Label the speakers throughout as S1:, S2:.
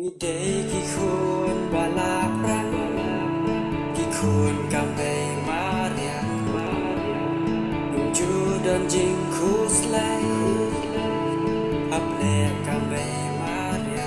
S1: Day khi khôn và la prang khi khôn cam bay Maria đừng chú đơn jing khu slay ấp lệ cam bay Maria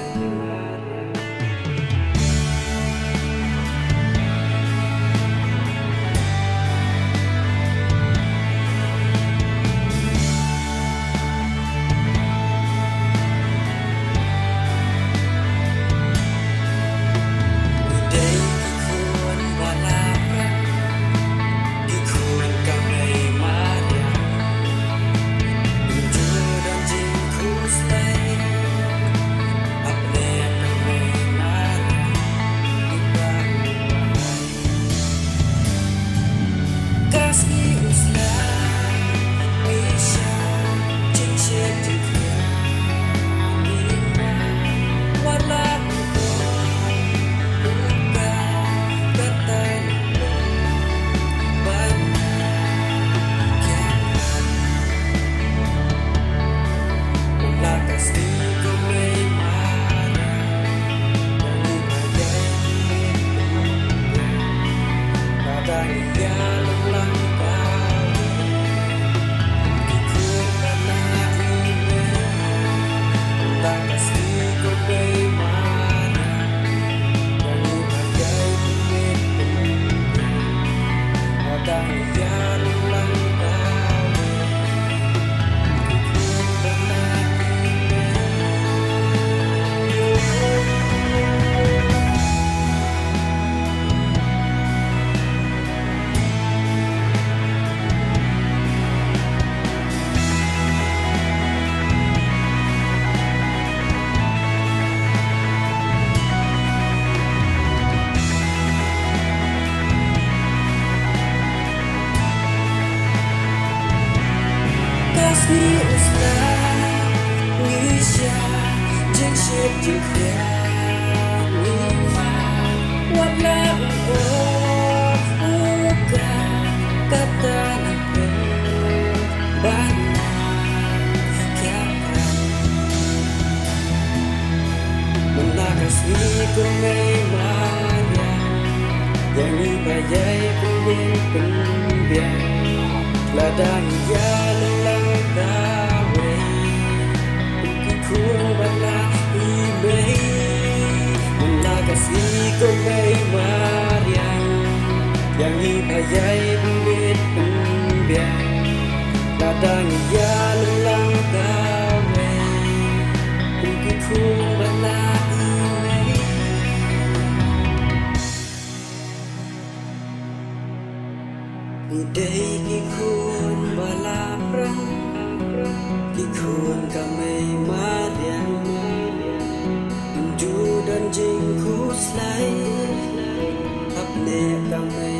S1: Ladang ya lang dawe Kukuang wala ibay Manakasi ko may mariang Yang ipayay bumit pembiyang Ladang ya lang dawe Kukuang wala ibay Day khi khôn và la prang khi khôn cả mây Maria đừng chú đơn jing khu slay ấp nè cả mây